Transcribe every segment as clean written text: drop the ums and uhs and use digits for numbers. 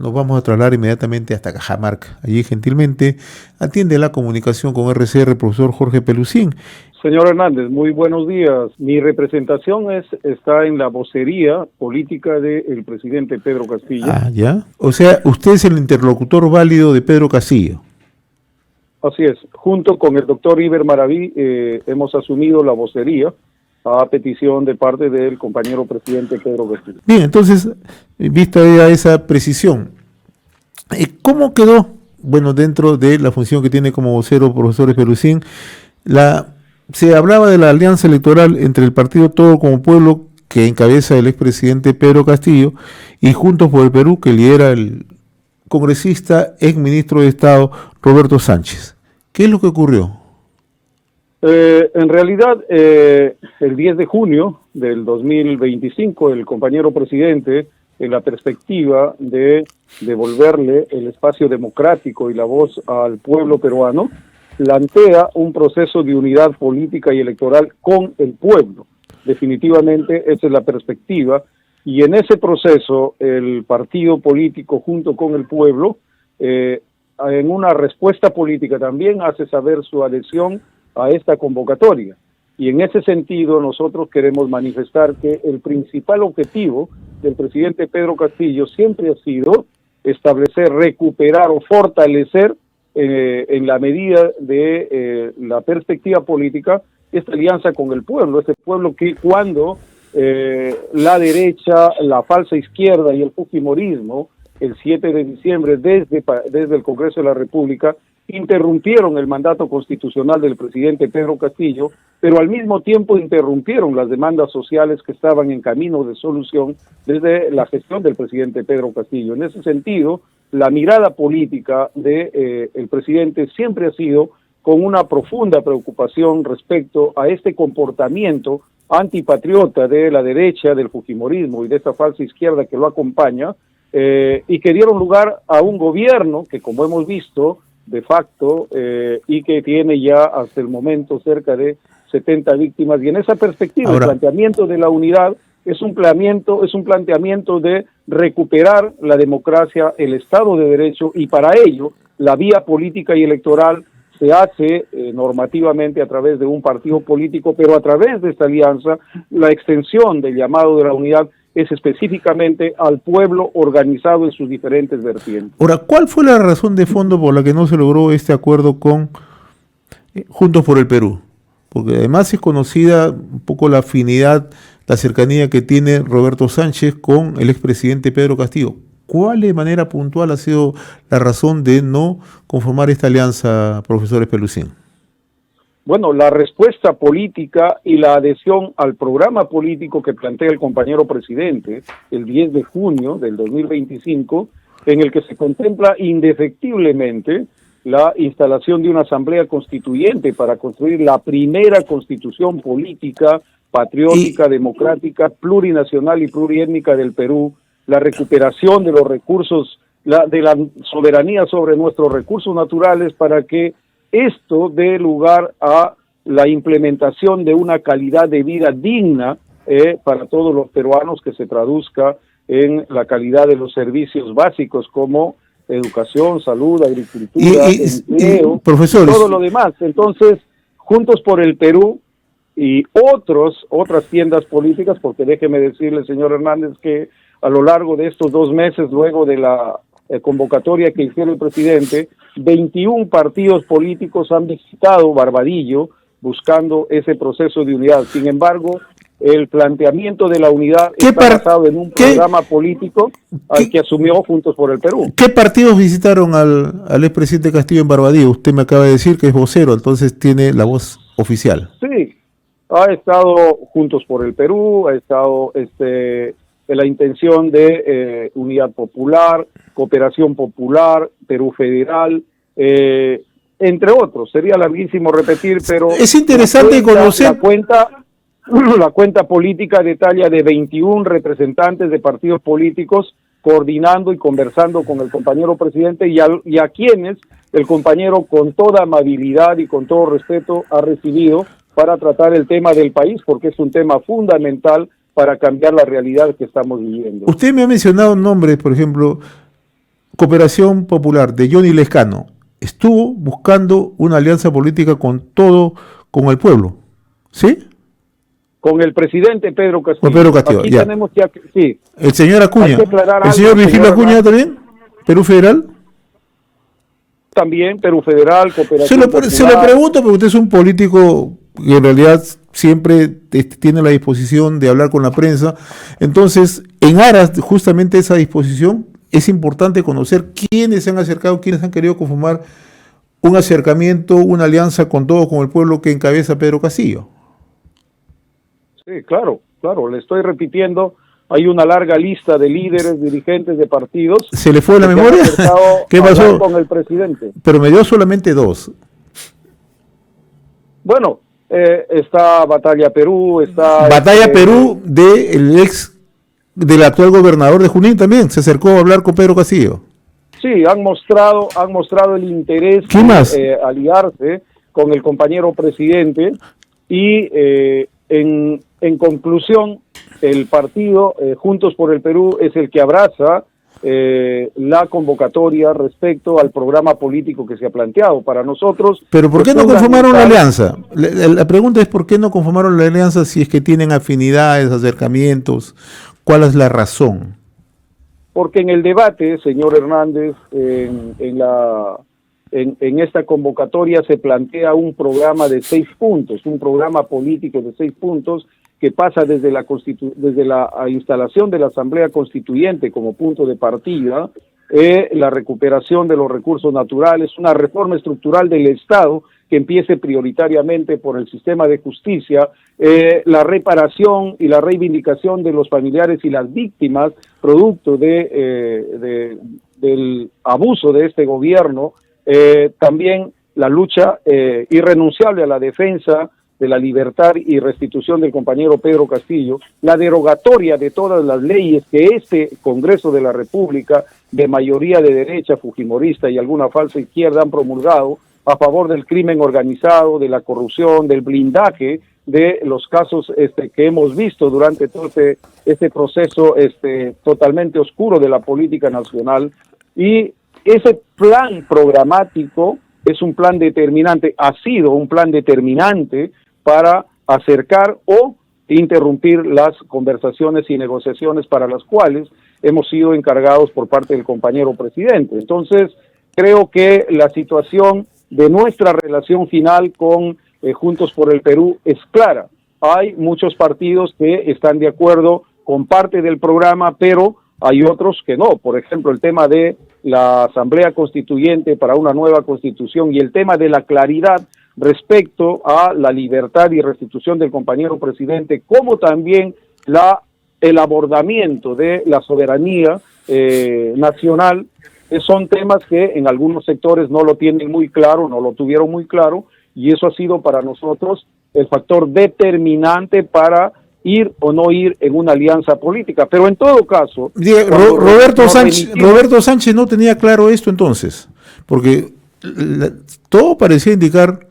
nos vamos a trasladar inmediatamente hasta Cajamarca. Allí gentilmente atiende la comunicación con RCR profesor Jorge Pelusín. Señor Hernández, muy buenos días. Mi representación está en la vocería política del presidente Pedro Castillo. Ah, ya. O sea, usted es el interlocutor válido de Pedro Castillo. Así es. Junto con el doctor Iber Maraví hemos asumido la vocería a petición de parte del compañero presidente Pedro Castillo. Bien, entonces, vista ya esa precisión, ¿cómo quedó, bueno, dentro de la función que tiene como vocero profesor Pelusín, se hablaba de la alianza electoral entre el partido Todo como Pueblo, que encabeza el expresidente Pedro Castillo, y Juntos por el Perú, que lidera el congresista, exministro de Estado, Roberto Sánchez? ¿Qué es lo que ocurrió? En realidad, el 10 de junio del 2025, el compañero presidente, en la perspectiva de devolverle el espacio democrático y la voz al pueblo peruano, plantea un proceso de unidad política y electoral con el pueblo. Definitivamente esa es la perspectiva, y en ese proceso el partido político junto con el pueblo, en una respuesta política también hace saber su adhesión a esta convocatoria. Y en ese sentido nosotros queremos manifestar que el principal objetivo del presidente Pedro Castillo siempre ha sido establecer, recuperar o fortalecer en la medida de la perspectiva política esta alianza con el pueblo, este pueblo que cuando la derecha, la falsa izquierda y el fujimorismo el 7 de diciembre desde el Congreso de la República interrumpieron el mandato constitucional del presidente Pedro Castillo, pero al mismo tiempo interrumpieron las demandas sociales que estaban en camino de solución desde la gestión del presidente Pedro Castillo. En ese sentido, la mirada política de el presidente siempre ha sido con una profunda preocupación respecto a este comportamiento antipatriota de la derecha, del fujimorismo y de esta falsa izquierda que lo acompaña, y que dieron lugar a un gobierno que, como hemos visto, de facto, y que tiene ya hasta el momento cerca de 70 víctimas. Y en esa perspectiva, el planteamiento de la unidad es un planteamiento de recuperar la democracia, el Estado de Derecho, y para ello la vía política y electoral se hace normativamente a través de un partido político, pero a través de esta alianza, la extensión del llamado de la unidad es específicamente al pueblo organizado en sus diferentes vertientes. Ahora, ¿cuál fue la razón de fondo por la que no se logró este acuerdo con Juntos por el Perú? Porque además es conocida un poco la afinidad, la cercanía que tiene Roberto Sánchez con el expresidente Pedro Castillo. ¿Cuál de manera puntual ha sido la razón de no conformar esta alianza, profesor Pelusín? Bueno, la respuesta política y la adhesión al programa político que plantea el compañero presidente el 10 de junio del 2025, en el que se contempla indefectiblemente la instalación de una asamblea constituyente para construir la primera constitución política, patriótica, democrática, plurinacional y pluriétnica del Perú, la recuperación de los recursos, de la soberanía sobre nuestros recursos naturales para que esto dé lugar a la implementación de una calidad de vida digna para todos los peruanos, que se traduzca en la calidad de los servicios básicos como educación, salud, agricultura, empleo, profesores, todo lo demás. Entonces, Juntos por el Perú y otras tiendas políticas, porque déjeme decirle, señor Hernández, que a lo largo de estos 2 meses, luego de la convocatoria que hicieron el presidente, 21 partidos políticos han visitado Barbadillo buscando ese proceso de unidad. Sin embargo, el planteamiento de la unidad está basado en un programa político al que asumió Juntos por el Perú. ¿Qué partidos visitaron al expresidente Castillo en Barbadillo? Usted me acaba de decir que es vocero, entonces tiene la voz oficial. Sí, ha estado Juntos por el Perú, ha estado la intención de Unidad Popular, Cooperación Popular, Perú Federal, entre otros. Sería larguísimo repetir, pero es interesante conocer la cuenta política detalla de 21 representantes de partidos políticos coordinando y conversando con el compañero presidente y a quienes el compañero con toda amabilidad y con todo respeto ha recibido para tratar el tema del país, porque es un tema fundamental para cambiar la realidad que estamos viviendo. Usted me ha mencionado nombres, por ejemplo, Cooperación Popular de Johnny Lescano estuvo buscando una alianza política con el pueblo, ¿sí? Con el presidente Pedro Castillo. Con Pedro Castillo, Aquí ya. tenemos ya que, sí. El señor Acuña, Hay que aclarar el señor algo, Virgilio señor Acuña Hernández. también, Perú Federal. También Perú Federal, Se Cooperación lo Popular. pregunto porque usted es un político que en realidad siempre tiene la disposición de hablar con la prensa. Entonces, en aras de justamente esa disposición, es importante conocer quiénes se han acercado, quiénes han querido conformar un acercamiento, una alianza con el pueblo que encabeza Pedro Castillo. Sí, claro, le estoy repitiendo. Hay una larga lista de líderes, dirigentes de partidos. ¿Se le fue la que se han memoria? acercado ¿Qué a hablar pasó? con el presidente. Pero me dio solamente 2. Bueno, está Batalla Perú, está... Batalla Perú del actual gobernador de Junín también, se acercó a hablar con Pedro Castillo. Sí, han mostrado el interés ¿Qué más? de aliarse con el compañero presidente y en conclusión, el partido Juntos por el Perú es el que abraza la convocatoria respecto al programa político que se ha planteado para nosotros. Pero ¿por qué no conformaron la fundamental. alianza? La pregunta es ¿por qué no conformaron la alianza si es que tienen afinidades, acercamientos? ¿Cuál es la razón? Porque en el debate, señor Hernández, en esta convocatoria se plantea un programa de 6 puntos, un programa político de 6 puntos que pasa desde la instalación de la Asamblea Constituyente como punto de partida, la recuperación de los recursos naturales, una reforma estructural del Estado que empiece prioritariamente por el sistema de justicia, la reparación y la reivindicación de los familiares y las víctimas producto del abuso de este gobierno, también la lucha irrenunciable a la defensa de la libertad y restitución del compañero Pedro Castillo, la derogatoria de todas las leyes que este Congreso de la República, de mayoría de derecha, fujimorista y alguna falsa izquierda han promulgado a favor del crimen organizado, de la corrupción, del blindaje de los casos que hemos visto durante todo este proceso totalmente oscuro de la política nacional. Y ese plan programático es un plan determinante, ha sido un plan determinante para acercar o interrumpir las conversaciones y negociaciones para las cuales hemos sido encargados por parte del compañero presidente. Entonces, creo que la situación de nuestra relación final con Juntos por el Perú es clara. Hay muchos partidos que están de acuerdo con parte del programa, pero hay otros que no. Por ejemplo, el tema de la Asamblea Constituyente para una nueva Constitución y el tema de la claridad respecto a la libertad y restitución del compañero presidente, como también el abordamiento de la soberanía nacional, son temas que en algunos sectores no lo tienen muy claro, no lo tuvieron muy claro, y eso ha sido para nosotros el factor determinante para ir o no ir en una alianza política. Pero en todo caso... Roberto Sánchez no tenía claro esto entonces, porque todo parecía indicar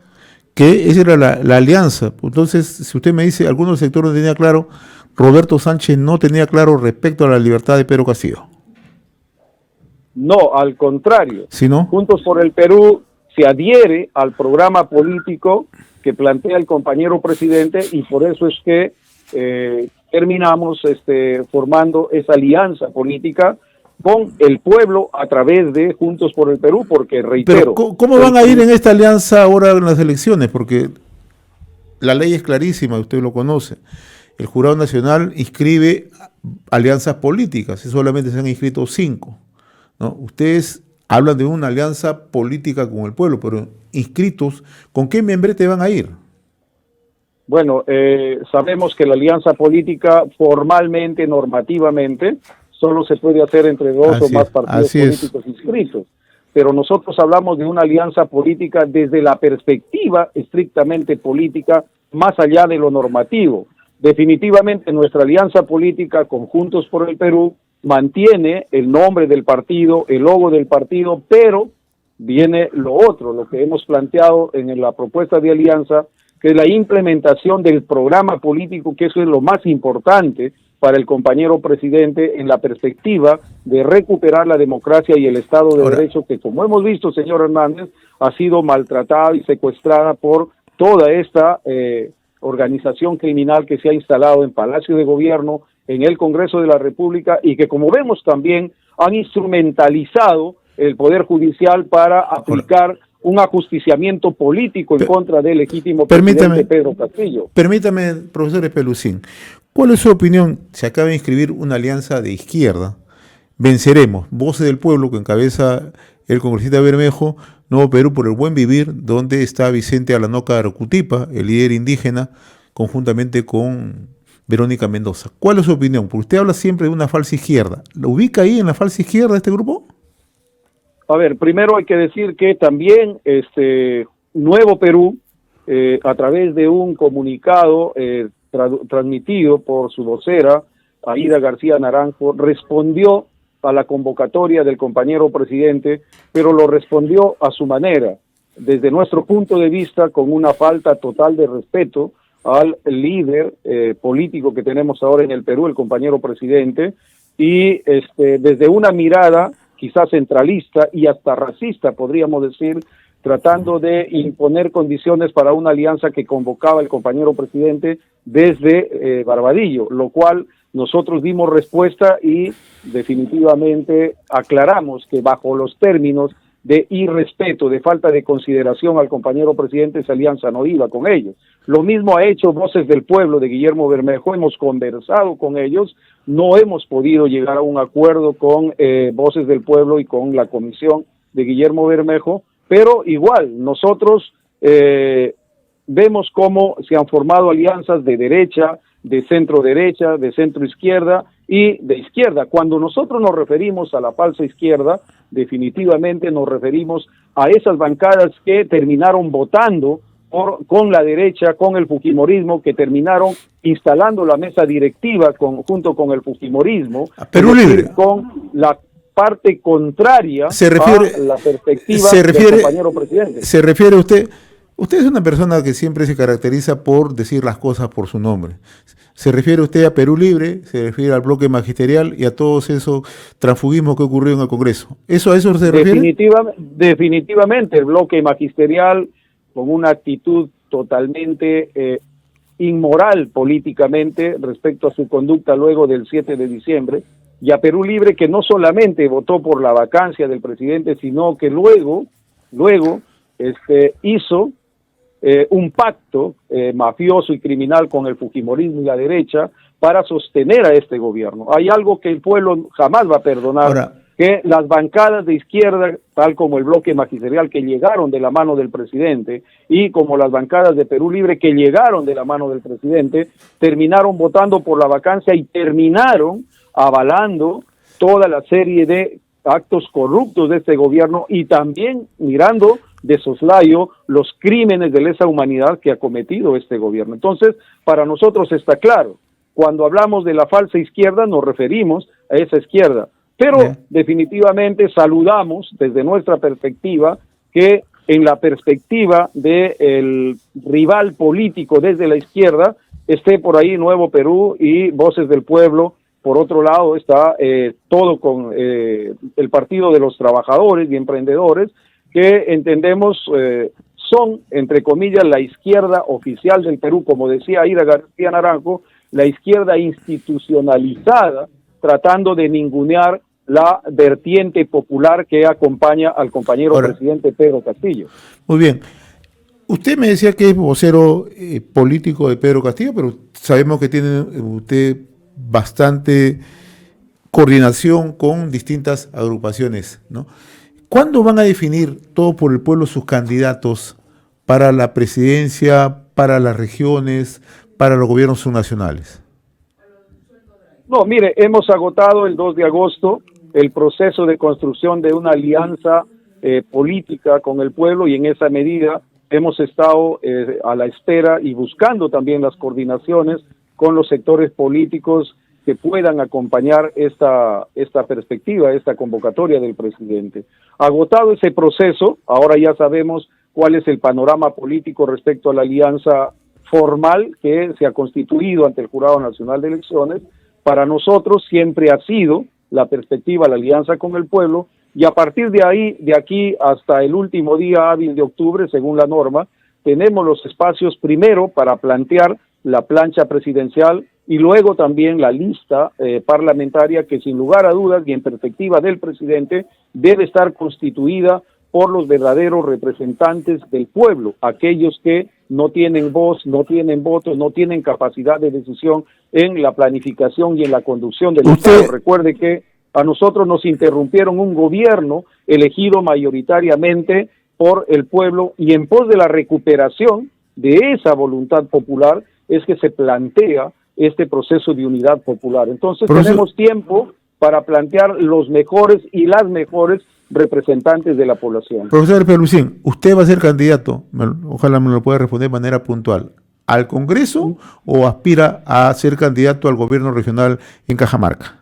que esa era la alianza. Entonces, si usted me dice, algunos sectores no tenía claro, Roberto Sánchez no tenía claro respecto a la libertad de Pedro Castillo. No, al contrario. ¿Sí, no? Juntos por el Perú se adhiere al programa político que plantea el compañero presidente y por eso es que terminamos formando esa alianza política con el pueblo a través de Juntos por el Perú, porque reitero... Pero ¿cómo van a ir en esta alianza ahora en las elecciones? Porque la ley es clarísima, usted lo conoce. El Jurado Nacional inscribe alianzas políticas y solamente se han inscrito 5, ¿no? Ustedes hablan de una alianza política con el pueblo, pero inscritos, ¿con qué membrete van a ir? Bueno, sabemos que la alianza política formalmente, normativamente, solo se puede hacer entre 2 o más partidos políticos inscritos. Pero nosotros hablamos de una alianza política desde la perspectiva estrictamente política, más allá de lo normativo. Definitivamente nuestra alianza política con Juntos por el Perú mantiene el nombre del partido, el logo del partido, pero viene lo otro, lo que hemos planteado en la propuesta de alianza, que es la implementación del programa político, que eso es lo más importante, para el compañero presidente en la perspectiva de recuperar la democracia y el Estado de Derecho, que como hemos visto, señor Hernández, ha sido maltratada y secuestrada por toda esta organización criminal que se ha instalado en Palacio de Gobierno, en el Congreso de la República, y que, como vemos, también han instrumentalizado el Poder Judicial para aplicar un ajusticiamiento político en contra del legítimo presidente Pedro Castillo. Permítame, profesor Espelucín, ¿cuál es su opinión? Se acaba de inscribir una alianza de izquierda. Venceremos, Voces del Pueblo, que encabeza el congresista Bermejo, Nuevo Perú por el Buen Vivir, donde está Vicente Alanoca Aracutipa, el líder indígena, conjuntamente con Verónica Mendoza. ¿Cuál es su opinión? Porque usted habla siempre de una falsa izquierda. ¿Lo ubica ahí en la falsa izquierda este grupo? A ver, primero hay que decir que también Nuevo Perú, a través de un comunicado transmitido por su vocera, Aida García Naranjo, respondió a la convocatoria del compañero presidente, pero lo respondió a su manera, desde nuestro punto de vista, con una falta total de respeto al líder político que tenemos ahora en el Perú, el compañero presidente, y desde una mirada quizás centralista y hasta racista, podríamos decir, tratando de imponer condiciones para una alianza que convocaba el compañero presidente desde Barbadillo, lo cual nosotros dimos respuesta y definitivamente aclaramos que bajo los términos de irrespeto, de falta de consideración al compañero presidente, esa alianza no iba con ellos. Lo mismo ha hecho Voces del Pueblo de Guillermo Bermejo, hemos conversado con ellos, no hemos podido llegar a un acuerdo con Voces del Pueblo y con la comisión de Guillermo Bermejo, pero igual nosotros vemos cómo se han formado alianzas de derecha, de centro izquierda y de izquierda. Cuando nosotros nos referimos a la falsa izquierda, definitivamente nos referimos a esas bancadas que terminaron votando con la derecha, con el fujimorismo, que terminaron instalando la mesa directiva junto con el fujimorismo, Perú Libre, con la parte contraria a la perspectiva del compañero presidente. Se refiere usted es una persona que siempre se caracteriza por decir las cosas por su nombre. ¿Se refiere usted a Perú Libre, se refiere al bloque magisterial y a todos esos transfugismos que ocurrieron en el Congreso? ¿A eso se refiere? Definitivamente, el bloque magisterial, con una actitud totalmente inmoral políticamente respecto a su conducta luego del 7 de diciembre, y a Perú Libre, que no solamente votó por la vacancia del presidente, sino que luego hizo un pacto mafioso y criminal con el fujimorismo y la derecha para sostener a este gobierno. Hay algo que el pueblo jamás va a perdonar. Ahora, que las bancadas de izquierda, tal como el bloque magisterial, que llegaron de la mano del presidente, y como las bancadas de Perú Libre, que llegaron de la mano del presidente, terminaron votando por la vacancia y terminaron avalando toda la serie de actos corruptos de este gobierno, y también mirando de soslayo los crímenes de lesa humanidad que ha cometido este gobierno. Entonces, para nosotros está claro, cuando hablamos de la falsa izquierda nos referimos a esa izquierda, pero definitivamente saludamos desde nuestra perspectiva que en la perspectiva del rival político desde la izquierda esté por ahí Nuevo Perú y Voces del Pueblo. Por otro lado está todo con el Partido de los Trabajadores y Emprendedores, que entendemos son, entre comillas, la izquierda oficial del Perú, como decía Aida García Naranjo, la izquierda institucionalizada, tratando de ningunear la vertiente popular que acompaña al compañero presidente Pedro Castillo. Muy bien. Usted me decía que es vocero político de Pedro Castillo, pero sabemos que tiene usted bastante coordinación con distintas agrupaciones, ¿no? ¿Cuándo van a definir Todos por el Pueblo sus candidatos para la presidencia, para las regiones, para los gobiernos subnacionales? No, mire, hemos agotado el 2 de agosto el proceso de construcción de una alianza política con el pueblo, y en esa medida hemos estado a la espera y buscando también las coordinaciones con los sectores políticos que puedan acompañar esta perspectiva, esta convocatoria del presidente. Agotado ese proceso, ahora ya sabemos cuál es el panorama político respecto a la alianza formal que se ha constituido ante el Jurado Nacional de Elecciones Para nosotros siempre ha sido la perspectiva, la alianza con el pueblo, y a partir de ahí, de aquí hasta el último día hábil de octubre, según la norma, tenemos los espacios primero para plantear la plancha presidencial y luego también la lista parlamentaria que sin lugar a dudas y en perspectiva del presidente debe estar constituida por los verdaderos representantes del pueblo, aquellos que no tienen voz, no tienen voto, no tienen capacidad de decisión en la planificación y en la conducción del Estado. Recuerde que a nosotros nos interrumpieron un gobierno elegido mayoritariamente por el pueblo y en pos de la recuperación de esa voluntad popular es que se plantea este proceso de unidad popular. Entonces tenemos tiempo para plantear los mejores y las mejores representantes de la población. Profesor Pelusín, usted va a ser candidato, ojalá me lo pueda responder de manera puntual, ¿al Congreso o aspira a ser candidato al gobierno regional en Cajamarca?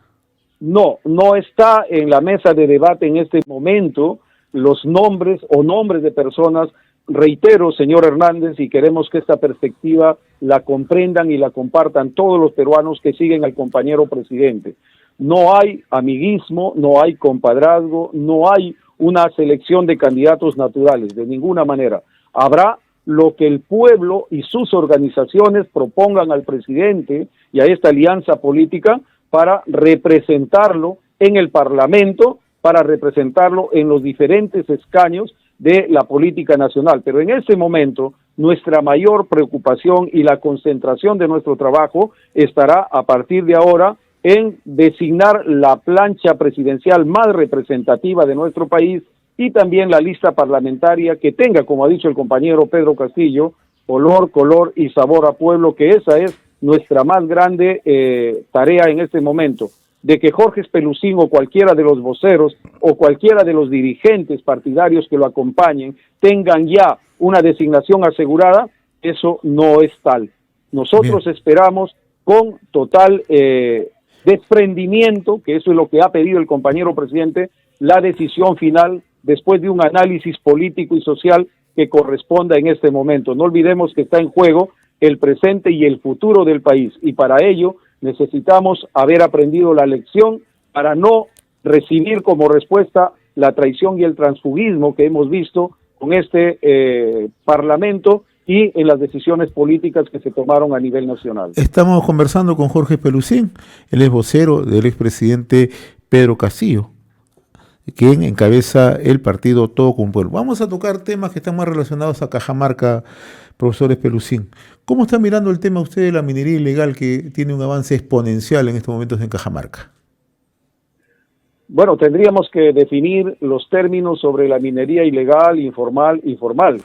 No, no está en la mesa de debate en este momento los nombres o nombres de personas. Reitero, señor Hernández, y queremos que esta perspectiva la comprendan y la compartan todos los peruanos que siguen al compañero presidente. No hay amiguismo, no hay compadrazgo, no hay una selección de candidatos naturales, de ninguna manera. Habrá lo que el pueblo y sus organizaciones propongan al presidente y a esta alianza política para representarlo en el Parlamento, para representarlo en los diferentes escaños de la política nacional. Pero en este momento, nuestra mayor preocupación y la concentración de nuestro trabajo estará a partir de ahora en designar la plancha presidencial más representativa de nuestro país y también la lista parlamentaria que tenga, como ha dicho el compañero Pedro Castillo, olor, color y sabor a pueblo, que esa es nuestra más grande tarea en este momento. De que Jorge Pelusín o cualquiera de los voceros o cualquiera de los dirigentes partidarios que lo acompañen tengan ya una designación asegurada, eso no es tal. Nosotros esperamos con total desprendimiento, que eso es lo que ha pedido el compañero presidente, la decisión final después de un análisis político y social que corresponda en este momento. No olvidemos que está en juego el presente y el futuro del país, y para ello necesitamos haber aprendido la lección para no recibir como respuesta la traición y el transfugismo que hemos visto con este Parlamento y en las decisiones políticas que se tomaron a nivel nacional. Estamos conversando con Jorge Pelusín, él es vocero del expresidente Pedro Castillo, quien encabeza el partido Todo con Pueblo. Vamos a tocar temas que están más relacionados a Cajamarca, profesor Pelusín. ¿Cómo está mirando el tema usted de la minería ilegal que tiene un avance exponencial en estos momentos en Cajamarca? Bueno, tendríamos que definir los términos sobre la minería ilegal, informal y formal.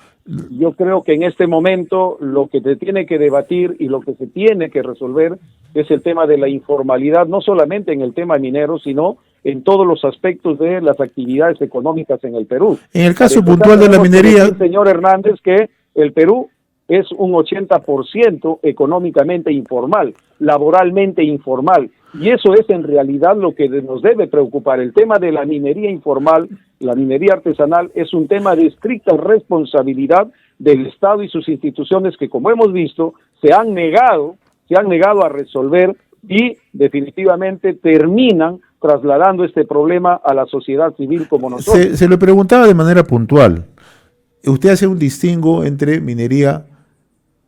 Yo creo que en este momento lo que se tiene que debatir y lo que se tiene que resolver es el tema de la informalidad, no solamente en el tema minero, sino en todos los aspectos de las actividades económicas en el Perú. En el caso puntual de la minería... Decir, señor Hernández, que el Perú es un 80% económicamente informal, laboralmente informal, y eso es en realidad lo que nos debe preocupar. El tema de la minería informal, la minería artesanal, es un tema de estricta responsabilidad del Estado y sus instituciones que, como hemos visto, se han negado a resolver y definitivamente terminan trasladando este problema a la sociedad civil como nosotros. Se le preguntaba de manera puntual. Usted hace un distingo entre minería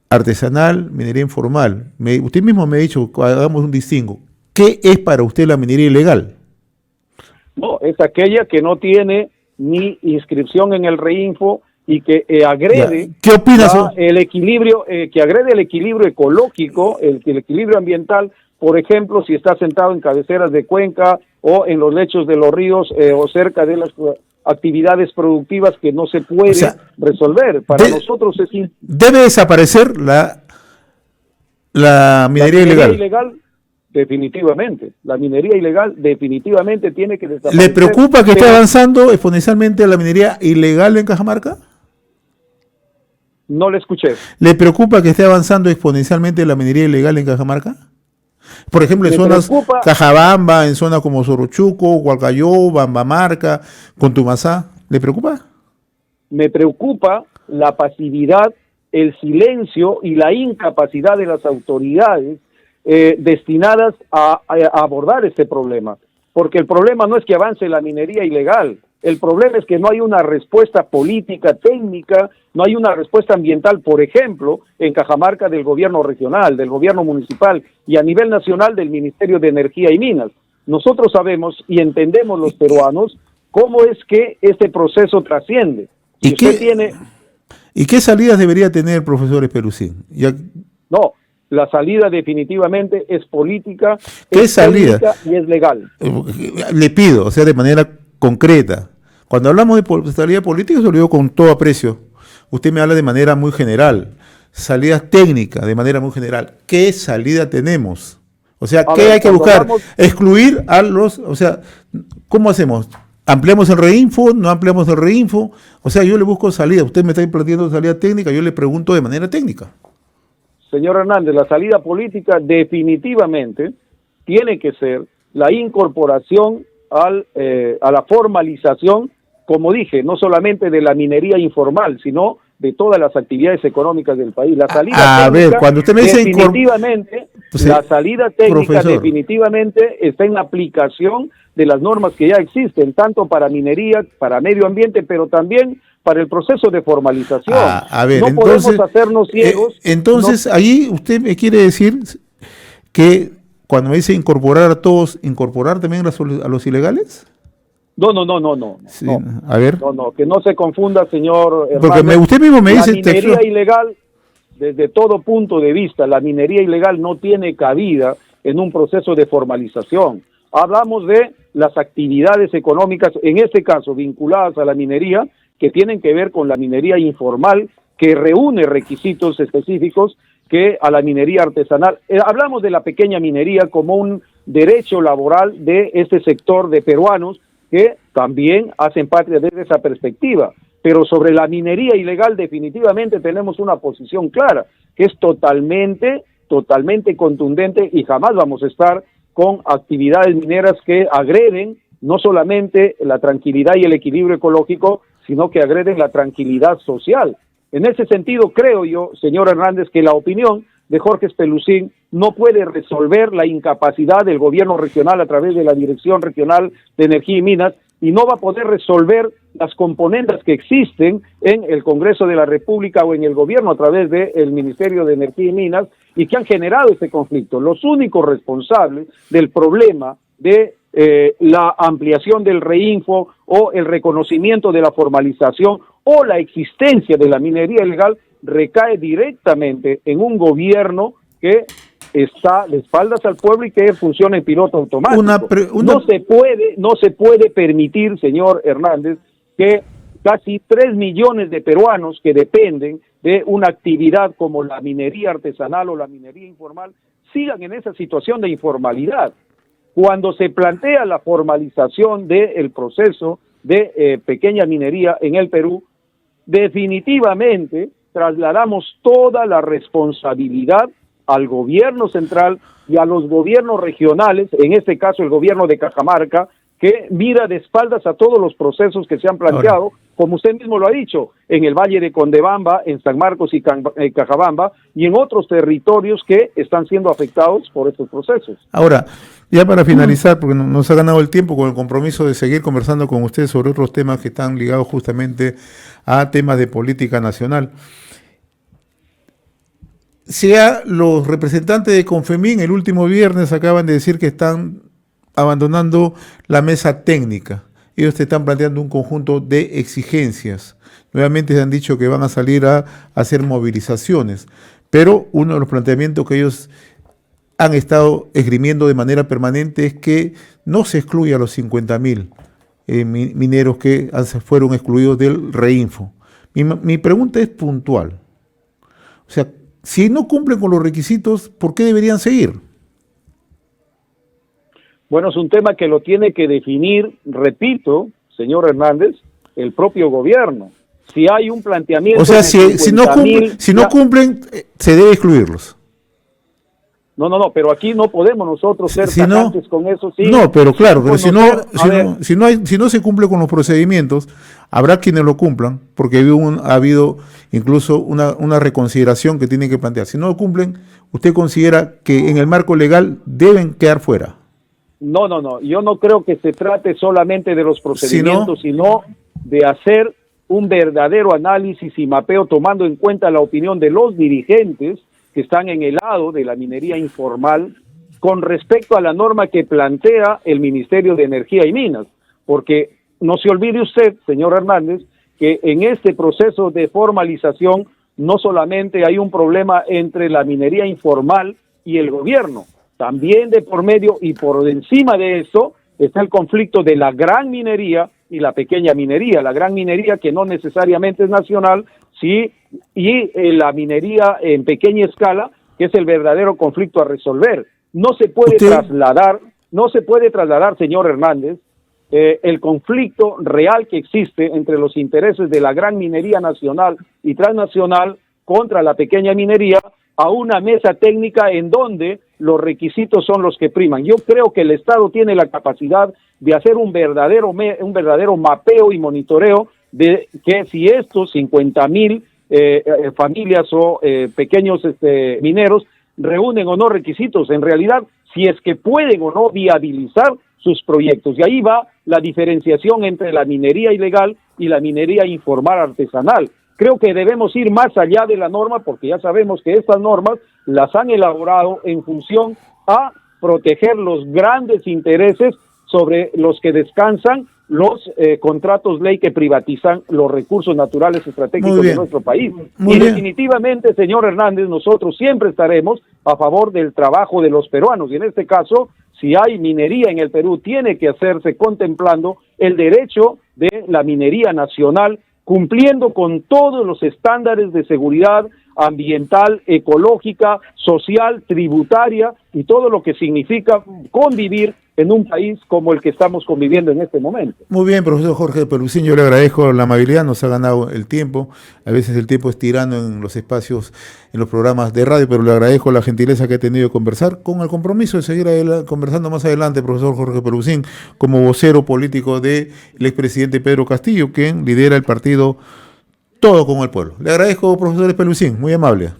artesanal, minería informal. Usted mismo me ha dicho que hagamos un distingo. ¿Qué es para usted la minería ilegal? No, es aquella que no tiene ni inscripción en el REINFO y que agrede ¿Qué opinas? El equilibrio, que agrede el equilibrio ecológico, el equilibrio ambiental. Por ejemplo, si está sentado en cabeceras de cuenca o en los lechos de los ríos o cerca de las actividades productivas que no se puede resolver. Para nosotros es... ¿Debe desaparecer la minería ilegal? Definitivamente. La minería ilegal definitivamente tiene que desaparecer. ¿Le preocupa que esté avanzando exponencialmente la minería ilegal en Cajamarca? No le escuché. ¿Le preocupa que esté avanzando exponencialmente la minería ilegal en Cajamarca? Por ejemplo, en zonas Cajabamba, en zonas como Sorochuco, Hualcayó, Bambamarca, Contumazá, ¿le preocupa? Me preocupa la pasividad, el silencio y la incapacidad de las autoridades destinadas a abordar este problema. Porque el problema no es que avance la minería ilegal, el problema es que no hay una respuesta política, técnica, no hay una respuesta ambiental, por ejemplo, en Cajamarca del gobierno regional, del gobierno municipal y a nivel nacional del Ministerio de Energía y Minas. Nosotros sabemos y entendemos los peruanos cómo es que este proceso trasciende. ¿Y qué salidas debería tener, profesor Espelucín? No, la salida definitivamente es política, ¿Qué es salida? técnica y es legal. Le pido, o sea, de manera concreta. Cuando hablamos de salida política, se lo digo con todo aprecio. Usted me habla de manera muy general. Salidas técnicas, de manera muy general. ¿Qué salida tenemos? O sea, ¿qué hay que buscar? Excluir a los... O sea, ¿cómo hacemos? ¿Ampliamos el reinfo? ¿No ampliamos el reinfo? O sea, yo le busco salida. Usted me está planteando salida técnica, yo le pregunto de manera técnica. Señor Hernández, la salida política definitivamente tiene que ser la incorporación a la formalización, como dije, no solamente de la minería informal, sino de todas las actividades económicas del país. La salida técnica, cuando usted me dice definitivamente, la salida técnica definitivamente está en la aplicación de las normas que ya existen, tanto para minería, para medio ambiente, pero también para el proceso de formalización. No podemos hacernos ciegos. Entonces, ahí usted me quiere decir que cuando me dice incorporar a todos, ¿incorporar también a los ilegales? No. Sí, a ver. No, que no se confunda, señor Hernández. Porque usted mismo me dice... La minería ilegal, desde todo punto de vista, la minería ilegal no tiene cabida en un proceso de formalización. Hablamos de las actividades económicas, en este caso vinculadas a la minería, que tienen que ver con la minería informal, que reúne requisitos específicos que a la minería artesanal. Hablamos de la pequeña minería como un derecho laboral de este sector de peruanos que también hacen patria desde esa perspectiva. Pero sobre la minería ilegal definitivamente tenemos una posición clara, que es totalmente contundente, y jamás vamos a estar con actividades mineras que agreden no solamente la tranquilidad y el equilibrio ecológico, sino que agreden la tranquilidad social. En ese sentido, creo yo, señor Hernández, que la opinión de Jorge Espelucín no puede resolver la incapacidad del gobierno regional a través de la Dirección Regional de Energía y Minas, y no va a poder resolver las componentes que existen en el Congreso de la República o en el gobierno a través del Ministerio de Energía y Minas, y que han generado este conflicto. Los únicos responsables del problema de la ampliación del reinfo o el reconocimiento de la formalización o la existencia de la minería ilegal recae directamente en un gobierno que está de espaldas al pueblo y que funciona en piloto automático. No se puede permitir, señor Hernández, que casi 3 millones de peruanos que dependen de una actividad como la minería artesanal o la minería informal sigan en esa situación de informalidad. Cuando se plantea la formalización del proceso de pequeña minería en el Perú, definitivamente trasladamos toda la responsabilidad al gobierno central y a los gobiernos regionales, en este caso el gobierno de Cajamarca, que mira de espaldas a todos los procesos que se han planteado, como usted mismo lo ha dicho, en el Valle de Condebamba, en San Marcos y Cajabamba, y en otros territorios que están siendo afectados por estos procesos. Ahora, ya para finalizar, porque nos ha ganado el tiempo con el compromiso de seguir conversando con usted sobre otros temas que están ligados justamente a temas de política nacional. Los representantes de Confemín el último viernes acaban de decir que están abandonando la mesa técnica. Ellos te están planteando un conjunto de exigencias. Nuevamente se han dicho que van a salir a hacer movilizaciones, pero uno de los planteamientos que ellos han estado esgrimiendo de manera permanente es que no se excluya a los 50.000 mineros que fueron excluidos del reinfo. Mi pregunta es puntual. O sea, si no cumplen con los requisitos, ¿por qué deberían seguir? Bueno, es un tema que lo tiene que definir, repito, señor Hernández, el propio gobierno. Si hay un planteamiento... O sea, si no cumplen, se debe excluirlos. pero aquí no podemos nosotros ser tajantes con eso, sí. No, pero claro, pero si no se cumple con los procedimientos, habrá quienes lo cumplan, porque ha habido incluso una reconsideración que tienen que plantear. Si no lo cumplen, ¿usted considera que en el marco legal deben quedar fuera? No, yo no creo que se trate solamente de los procedimientos, sino de hacer un verdadero análisis y mapeo tomando en cuenta la opinión de los dirigentes que están en el lado de la minería informal con respecto a la norma que plantea el Ministerio de Energía y Minas, porque no se olvide usted, señor Hernández, que en este proceso de formalización no solamente hay un problema entre la minería informal y el gobierno, también de por medio y por encima de eso está el conflicto de la gran minería y la pequeña minería, la gran minería que no necesariamente es nacional, sí, y la minería en pequeña escala, que es el verdadero conflicto a resolver. No se puede trasladar, señor Hernández, el conflicto real que existe entre los intereses de la gran minería nacional y transnacional contra la pequeña minería a una mesa técnica en donde los requisitos son los que priman. Yo creo que el Estado tiene la capacidad de hacer un verdadero mapeo y monitoreo de que si estos 50,000 familias o pequeños mineros reúnen o no requisitos, en realidad, si es que pueden o no viabilizar sus proyectos. Y ahí va la diferenciación entre la minería ilegal y la minería informal artesanal. Creo que debemos ir más allá de la norma porque ya sabemos que estas normas las han elaborado en función a proteger los grandes intereses sobre los que descansan los contratos ley que privatizan los recursos naturales estratégicos de nuestro país. Definitivamente, señor Hernández, nosotros siempre estaremos a favor del trabajo de los peruanos y en este caso, si hay minería en el Perú, tiene que hacerse contemplando el derecho de la minería nacional, cumpliendo con todos los estándares de seguridad ambiental, ecológica, social, tributaria y todo lo que significa convivir en un país como el que estamos conviviendo en este momento. Muy bien, profesor Jorge Pelusín, yo le agradezco la amabilidad, nos ha ganado el tiempo, a veces el tiempo es tirano en los espacios, en los programas de radio, pero le agradezco la gentileza que ha tenido de conversar, con el compromiso de seguir conversando más adelante, profesor Jorge Pelusín, como vocero político del expresidente Pedro Castillo, quien lidera el partido Todo con el Pueblo. Le agradezco, profesor Pelusín, muy amable.